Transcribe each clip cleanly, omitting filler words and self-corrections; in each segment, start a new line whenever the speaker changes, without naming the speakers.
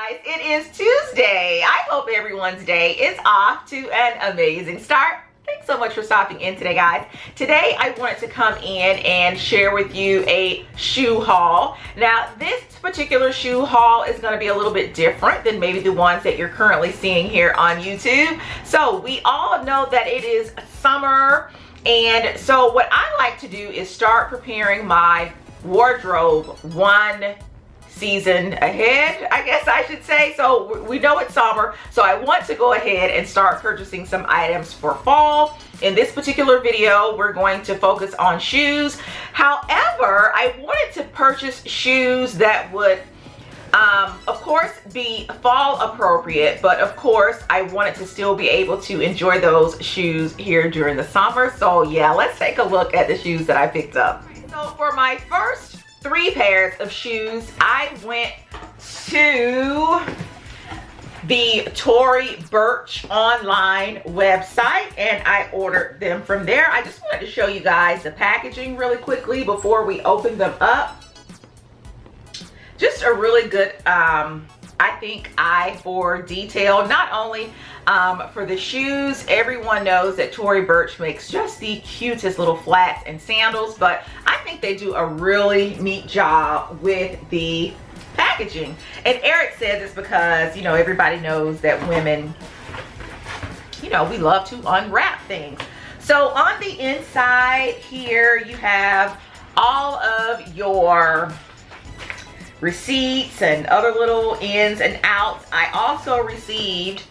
guys, it is Tuesday. I hope everyone's day is off to an amazing start. Thanks so much for stopping in today, guys. Today I wanted to come in and share with you a shoe haul. Now this particular shoe haul is going to be a little bit different than maybe the ones that you're currently seeing here on YouTube. So we all know that it is summer, and so what I like to do is start preparing my wardrobe one season ahead, I guess I should say. So we know it's summer, so I want to go ahead and start purchasing some items for fall. In this particular video, we're going to focus on shoes. However, I wanted to purchase shoes that would of course be fall appropriate, but of course I wanted to still be able to enjoy those shoes here during the summer. So yeah, let's take a look at the shoes that I picked up. So for my first 3 pairs of shoes, I went to the Tory Burch online website and I ordered them from there. I just wanted to show you guys the packaging really quickly before we open them up. Just a really good, I think, eye for detail. Not only for the shoes, everyone knows that Tory Burch makes just the cutest little flats and sandals, but I think they do a really neat job with the packaging. And Eric says it's because, you know, everybody knows that women, you know, we love to unwrap things. So on the inside here, you have all of your receipts and other little ins and outs. I also received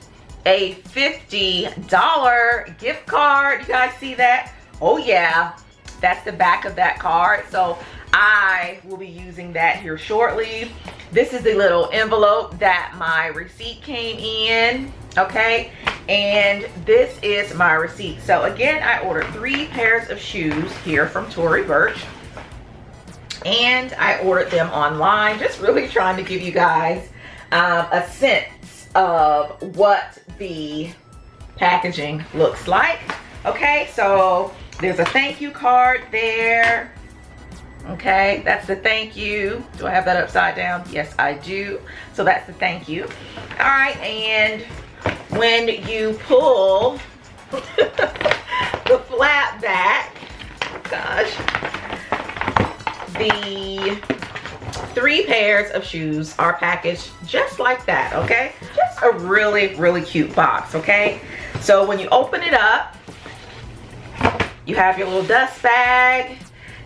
a $50 gift card. You guys see that? Oh yeah, that's the back of that card. So I will be using that here shortly. This is the little envelope that my receipt came in, okay? And this is my receipt. So again, I ordered 3 pairs of shoes here from Tory Burch, and I ordered them online, just really trying to give you guys a sense of what the packaging looks like. Okay, so there's a thank you card there. Okay, that's the thank you. Do I have that upside down? Yes, I do. So that's the thank you. All right, and when you pull the flap back, gosh, the 3 pairs of shoes are packaged just like that, okay? Just a really, really cute box, okay? So when you open it up, you have your little dust bag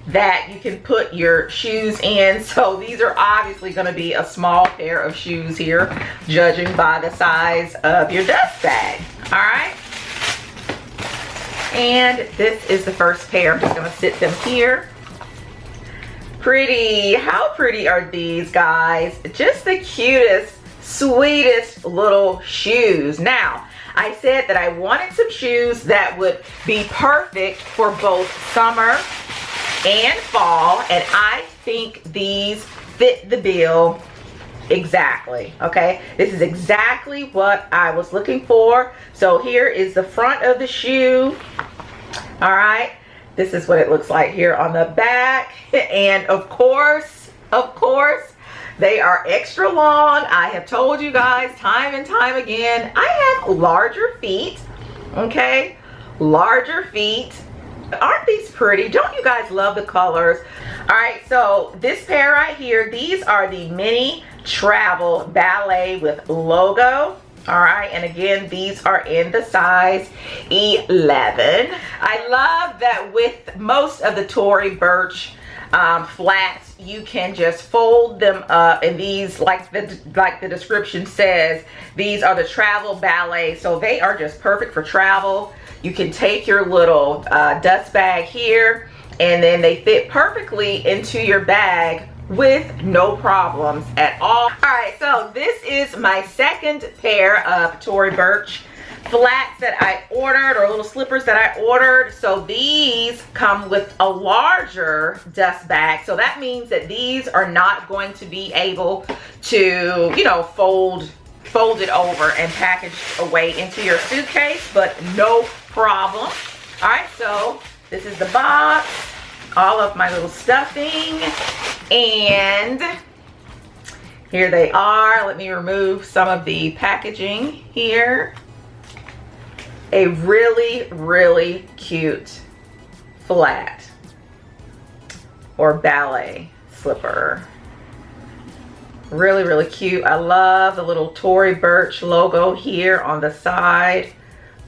that you can put your shoes in. So these are obviously going to be a small pair of shoes here, judging by the size of your dust bag. All right. And this is the first pair. I'm just going to sit them here. Pretty. How pretty are these, guys? Just the cutest, sweetest little shoes. Now, I said that I wanted some shoes that would be perfect for both summer and fall, and I think these fit the bill exactly. Okay, this is exactly what I was looking for. So here is the front of the shoe. All right, this is what it looks like here on the back, and of course they are extra long. I have told you guys time and time again, I have larger feet. Okay, larger feet. Aren't these pretty? Don't you guys love the colors? All right, so this pair right here, these are the mini travel ballet with logo. All right, and again, these are in the size 11. I love that with most of the Tory Burch flats, you can just fold them up, and these, like the description says, these are the travel ballet, so they are just perfect for travel. You can take your little dust bag here, and then they fit perfectly into your bag with no problems at all. All right, so this is my second pair of Tory Burch flats that I ordered, or little slippers that I ordered. So these come with a larger dust bag, so that means that these are not going to be able to, you know, fold it over and package away into your suitcase, but no problem. All right, so this is the box, all of my little stuffing, and Here they are. Let me remove some of the packaging here. A really, really cute flat or ballet slipper. Really, really cute. I love the little Tory Burch logo here on the side.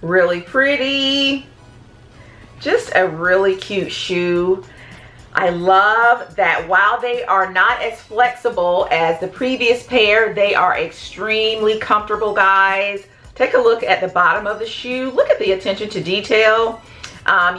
Really pretty. Just a really cute shoe. I love that while they are not as flexible as the previous pair, they are extremely comfortable, guys. Take a look at the bottom of the shoe. Look at the attention to detail.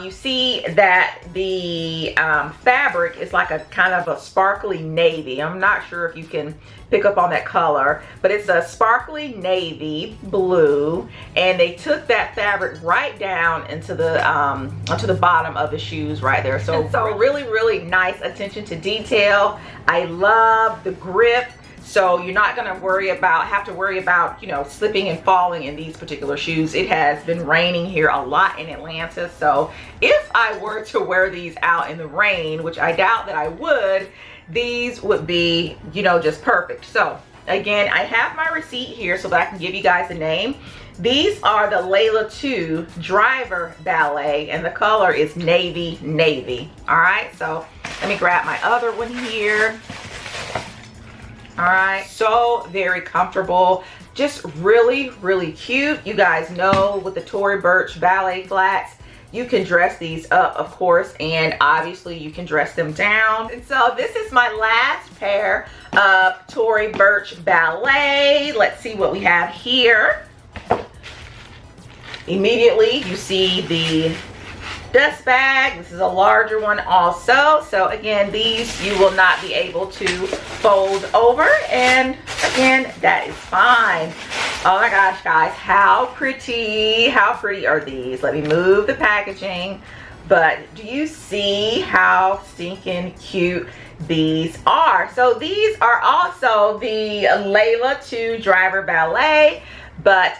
You see that the fabric is like a kind of a sparkly navy. I'm not sure if you can pick up on that color, but it's a sparkly navy blue, and they took that fabric right down into the onto the bottom of the shoes right there. So really, really nice attention to detail. I love the grip. So you're not going to have to worry about, you know, slipping and falling in these particular shoes. It has been raining here a lot in Atlanta. So if I were to wear these out in the rain, which I doubt that I would, these would be, you know, just perfect. So again, I have my receipt here so that I can give you guys a name. These are the Layla 2 Driver Ballet, and the color is navy. All right, so let me grab my other one here. All right, so very comfortable, just really, really cute. You guys know with the Tory Burch ballet flats, you can dress these up, of course, and obviously you can dress them down. And so this is my last pair of Tory Burch ballet. Let's see what we have here. Immediately you see the dust bag. This is a larger one also. So again, these you will not be able to fold over, and again, that is fine. Oh my gosh, guys, how pretty are these? Let me move the packaging, but do you see how stinking cute these are? So these are also the Layla 2 Driver Ballet, but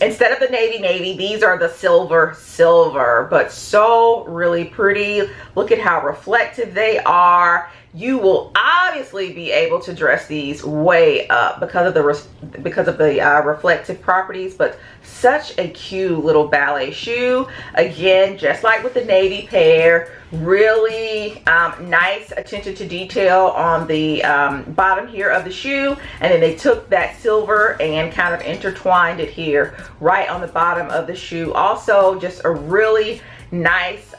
instead of the navy, these are the silver, but so really pretty. Look at how reflective they are. You will obviously be able to dress these way up because of the reflective properties, but such a cute little ballet shoe. Again, just like with the navy pair, really nice attention to detail on the bottom here of the shoe, and then they took that silver and kind of intertwined it here right on the bottom of the shoe. Also, just a really nice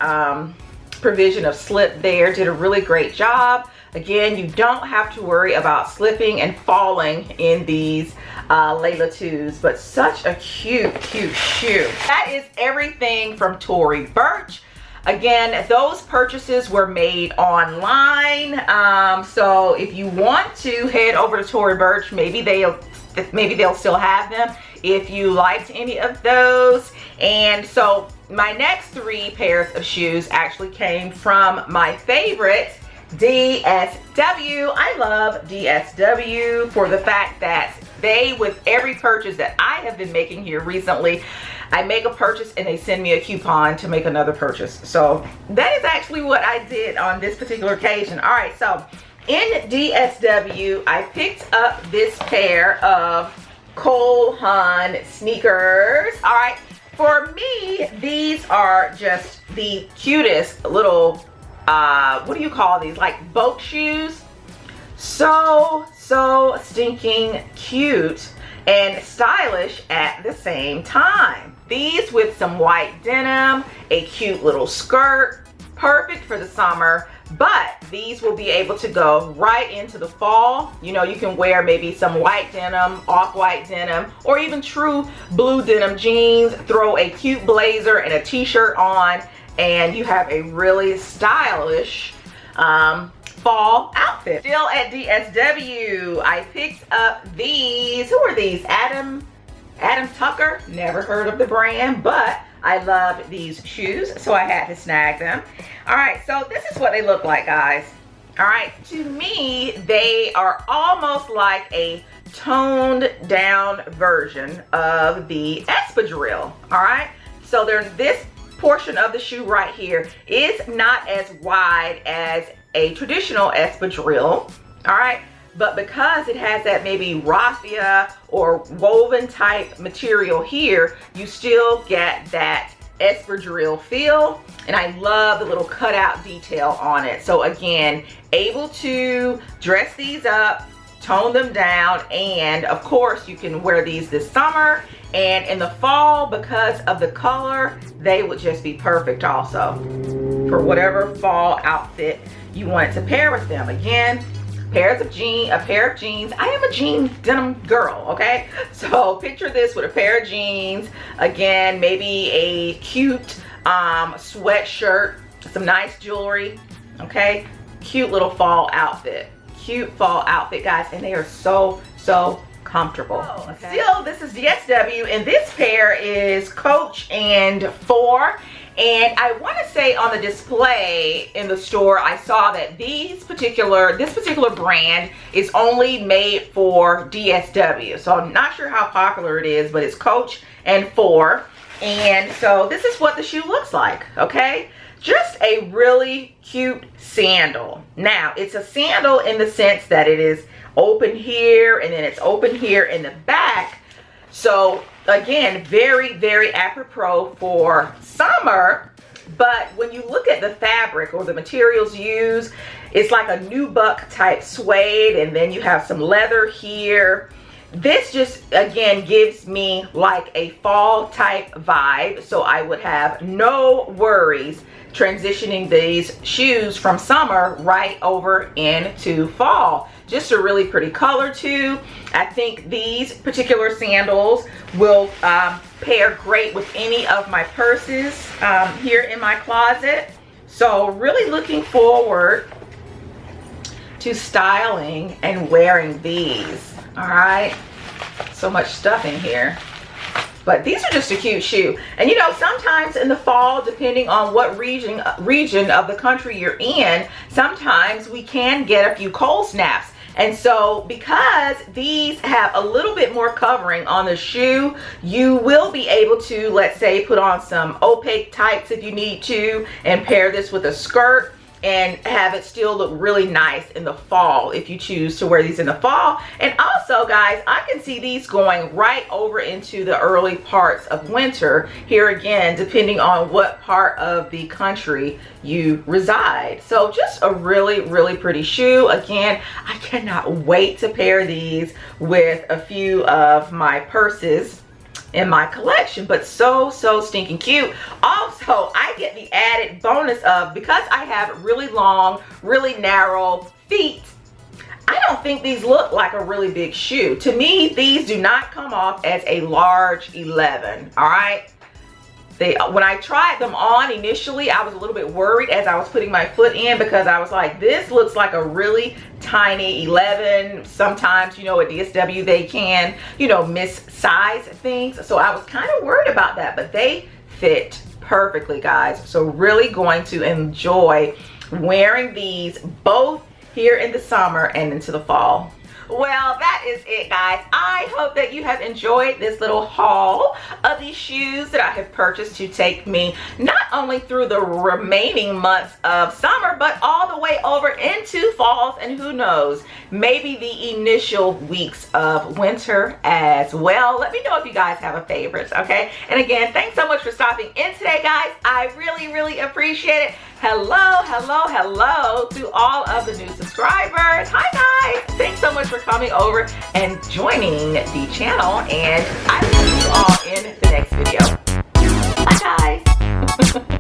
provision of slip there. Did a really great job. Again, you don't have to worry about slipping and falling in these Layla 2s, but such a cute shoe. That is everything from Tory Burch. Again, those purchases were made online, so if you want to head over to Tory Burch, maybe they'll still have them if you liked any of those. And so my next 3 pairs of shoes actually came from my favorite, DSW. I love DSW for the fact that they, with every purchase that I have been making here recently, I make a purchase and they send me a coupon to make another purchase. So that is actually what I did on this particular occasion. All right, so in DSW, I picked up this pair of Haan sneakers. All right, for me, these are just the cutest little, what do you call these? Like boat shoes. So stinking cute and stylish at the same time. These with some white denim, a cute little skirt, perfect for the summer, but these will be able to go right into the fall. You know, you can wear maybe some white denim, off-white denim, or even true blue denim jeans, throw a cute blazer and a t-shirt on, and you have a really stylish fall outfit. Still at DSW, I picked up these. Who are these? Haan and Tucker. Never heard of the brand, but I love these shoes, so I had to snag them. All right, so this is what they look like, guys. All right, to me, they are almost like a toned down version of the espadrille. All right, so this portion of the shoe right here is not as wide as a traditional espadrille. All right, but because it has that maybe raffia or woven type material here, you still get that espadrille feel, and I love the little cutout detail on it. So again, able to dress these up, tone them down, and of course you can wear these this summer, and in the fall, because of the color, they would just be perfect also for whatever fall outfit you want to pair with them. Again, a pair of jeans. I am a jean denim girl, okay? So picture this with a pair of jeans, again, maybe a cute sweatshirt, some nice jewelry, okay? Cute little fall outfit. Cute fall outfit, guys, and they are so comfortable. Okay. Still, this is DSW, and this pair is Coach and 4. And I want to say on the display in the store, I saw that this particular brand is only made for DSW. So I'm not sure how popular it is, but it's Coach and 4. And so this is what the shoe looks like, okay? Just a really cute sandal. Now, it's a sandal in the sense that it is open here, and then it's open here in the back. So again, very apropos for summer. But when you look at the fabric or the materials used, it's like a nubuck type suede, and then you have some leather here. This just again gives me like a fall type vibe, so I would have no worries transitioning these shoes from summer right over into fall. Just a really pretty color too. I think these particular sandals will pair great with any of my purses here in my closet. So really looking forward to styling and wearing these. All right, so much stuff in here. But these are just a cute shoe. And you know, sometimes in the fall, depending on what region of the country you're in, sometimes we can get a few cold snaps. And so because these have a little bit more covering on the shoe, you will be able to, let's say, put on some opaque tights if you need to, and pair this with a skirt and have it still look really nice in the fall if you choose to wear these in the fall. And also, guys, I can see these going right over into the early parts of winter here again, depending on what part of the country you reside. So just a really pretty shoe. Again, I cannot wait to pair these with a few of my purses in my collection, but so stinking cute. Also, I get the added bonus of, because I have really long, really narrow feet, I don't think these look like a really big shoe. To me, these do not come off as a large 11, all right? When I tried them on initially, I was a little bit worried as I was putting my foot in, because I was like, this looks like a really tiny 11. Sometimes, you know, at DSW they can, you know, missize things. So I was kind of worried about that, but they fit perfectly, guys. So really going to enjoy wearing these both here in the summer and into the fall. Well, that is it, guys. I hope that you have enjoyed this little haul of these shoes that I have purchased to take me not only through the remaining months of summer, but all the way over into falls, and who knows, maybe the initial weeks of winter as well. Let me know if you guys have a favorite, okay? And again, thanks so much for stopping in today, guys. I really appreciate it. Hello to all of the new subscribers. Hi, guys. Thanks so much for coming over and joining the channel, and I will see you all in the next video. Bye, guys.